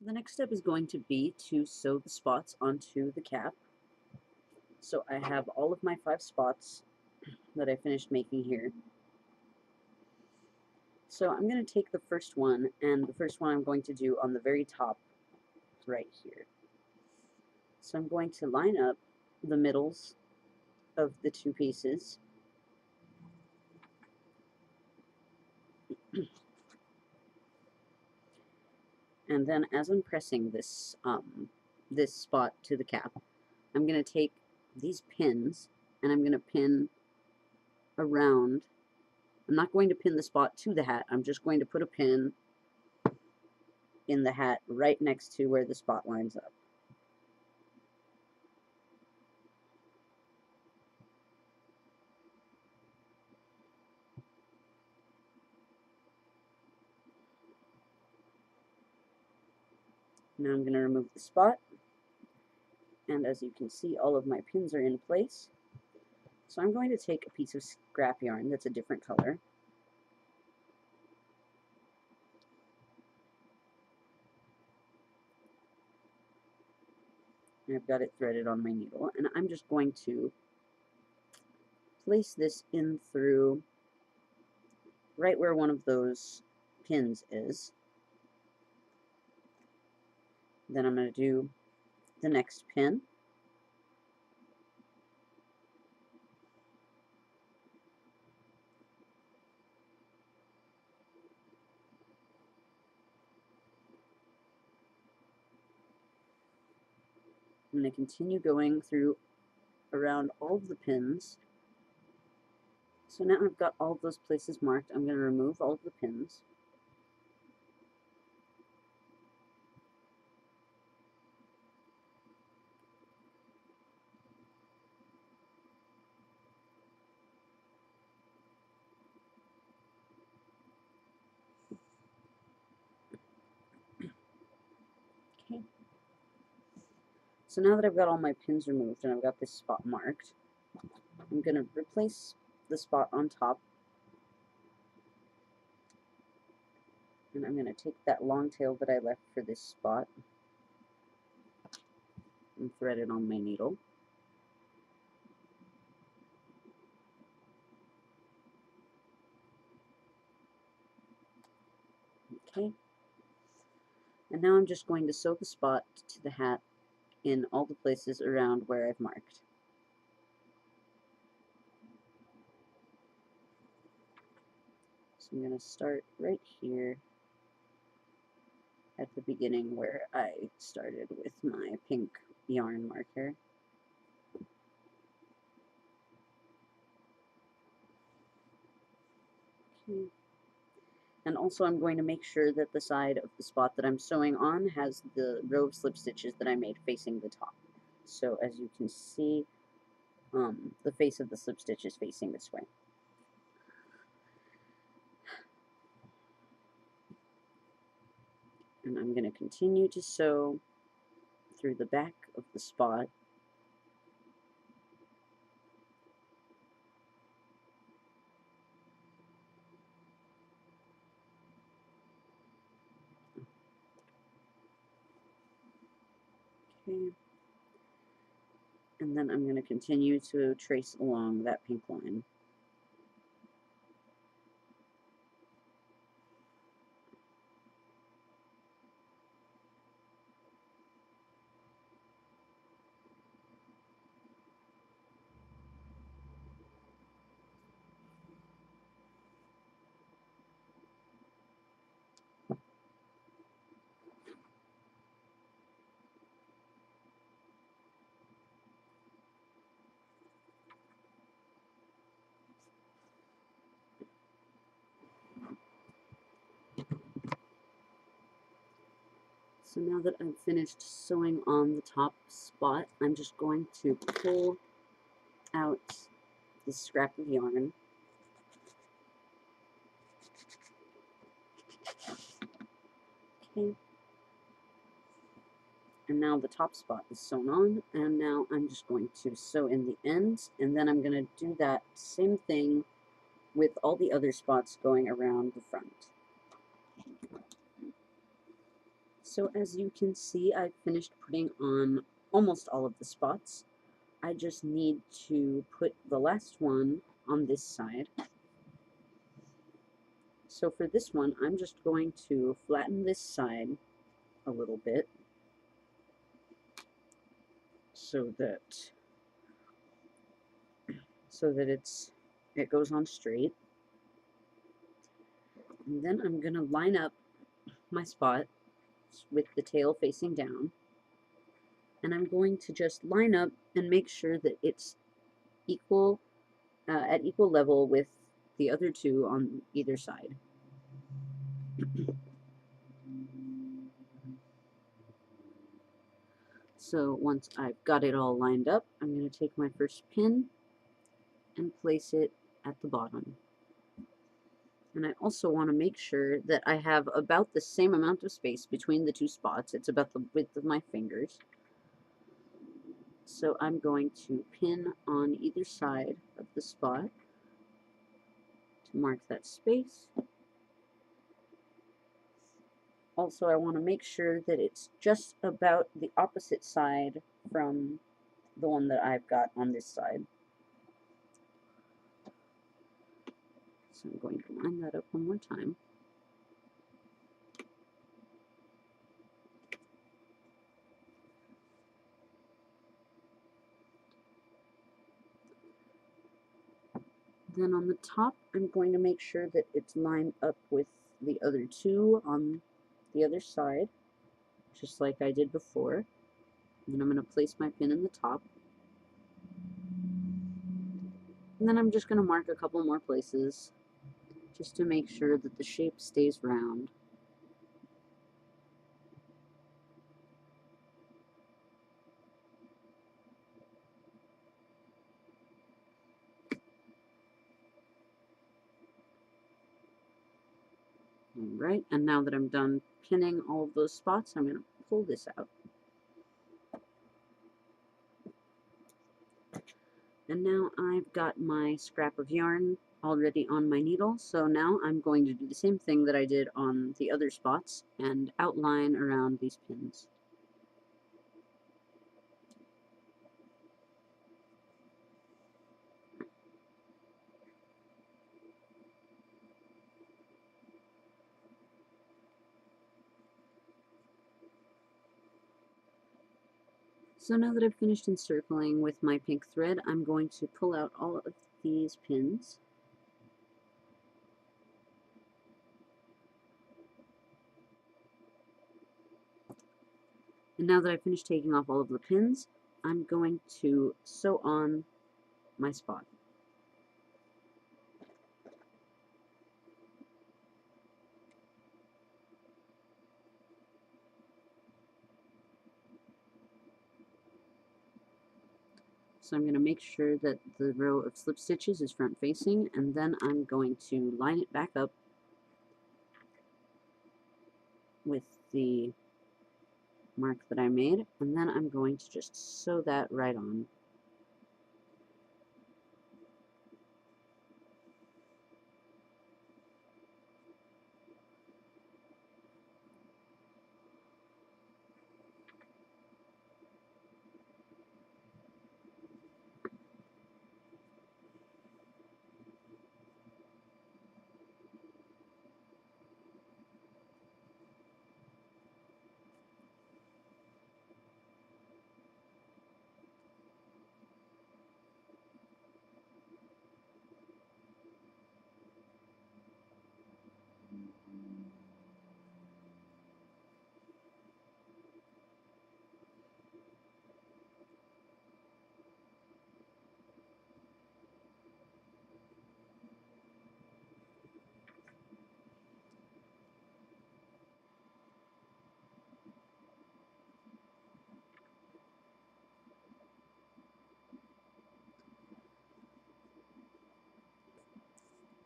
So the next step is going to be to sew the spots onto the cap. So I have all of my 5 spots that I finished making here. So I'm going to take the first one, and the first one I'm going to do on the very top right here. So I'm going to line up the middles of the 2 pieces. And then as I'm pressing this, this spot to the cap, I'm going to take these pins and I'm going to pin around. I'm not going to pin the spot to the hat, I'm just going to put a pin in the hat right next to where the spot lines up. Now I'm going to remove the spot, and as you can see, all of my pins are in place. So I'm going to take a piece of scrap yarn that's a different color, and I've got it threaded on my needle, and I'm just going to place this in through right where one of those pins is. Then I'm going to do the next pin. I'm going to continue going through around all of the pins. So now I've got all of those places marked. I'm going to remove all of the pins. Okay. So now that I've got all my pins removed and I've got this spot marked, I'm going to replace the spot on top, and I'm going to take that long tail that I left for this spot and thread it on my needle. Okay. And now I'm just going to sew the spot to the hat in all the places around where I've marked. So I'm going to start right here at the beginning where I started with my pink yarn marker. Okay. And also I'm going to make sure that the side of the spot that I'm sewing on has the row of slip stitches that I made facing the top. So as you can see, the face of the slip stitch is facing this way. And I'm going to continue to sew through the back of the spot. Okay. And then I'm going to continue to trace along that pink line. So now that I've finished sewing on the top spot, I'm just going to pull out the scrap of yarn. Okay. And now the top spot is sewn on, and now I'm just going to sew in the ends, and then I'm going to do that same thing with all the other spots going around the front. So as you can see, I've finished putting on almost all of the spots. I just need to put the last one on this side. So for this one, I'm just going to flatten this side a little bit so that it goes on straight. And then I'm going to line up my spot with the tail facing down. And I'm going to just line up and make sure that it's equal at equal level with the other two on either side. So once I've got it all lined up, I'm going to take my first pin and place it at the bottom. And I also want to make sure that I have about the same amount of space between the two spots. It's about the width of my fingers. So I'm going to pin on either side of the spot to mark that space. Also, I want to make sure that it's just about the opposite side from the one that I've got on this side. So I'm going to line that up one more time. Then on the top, I'm going to make sure that it's lined up with the other two on the other side, just like I did before. And then I'm going to place my pin in the top. And then I'm just going to mark a couple more places just to make sure that the shape stays round. Alright, and now that I'm done pinning all of those spots, I'm going to pull this out. And now I've got my scrap of yarn already on my needle, so now I'm going to do the same thing that I did on the other spots and outline around these pins. So now that I've finished encircling with my pink thread, I'm going to pull out all of these pins. And now that I've finished taking off all of the pins, I'm going to sew on my spot. So I'm going to make sure that the row of slip stitches is front facing, and then I'm going to line it back up with the mark that I made, and then I'm going to just sew that right on.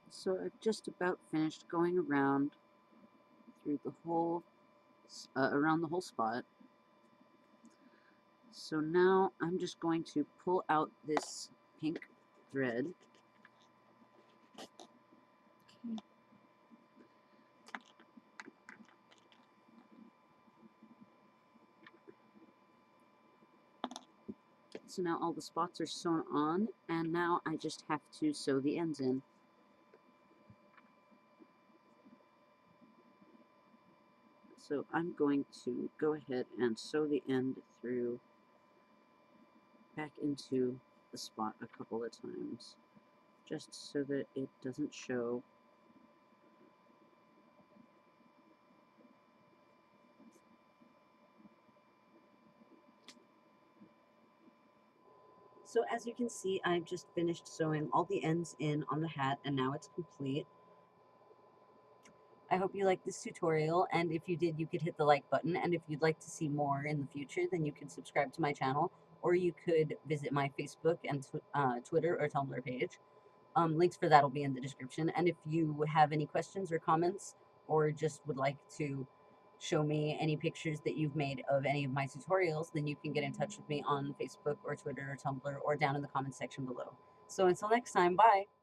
So I've just about finished going around through the whole, around the whole spot. So now I'm just going to pull out this pink thread. Okay. So now all the spots are sewn on, and now I just have to sew the ends in. So I'm going to go ahead and sew the end through back into the spot a couple of times, just so that it doesn't show. So as you can see, I've just finished sewing all the ends in on the hat, and now it's complete. I hope you liked this tutorial, and if you did, you could hit the like button, and if you'd like to see more in the future, then you can subscribe to my channel, or you could visit my Facebook and Twitter or Tumblr page. Links for that will be in the description, and if you have any questions or comments, or just would like to show me any pictures that you've made of any of my tutorials, then you can get in touch with me on Facebook or Twitter or Tumblr or down in the comments section below. So until next time, bye!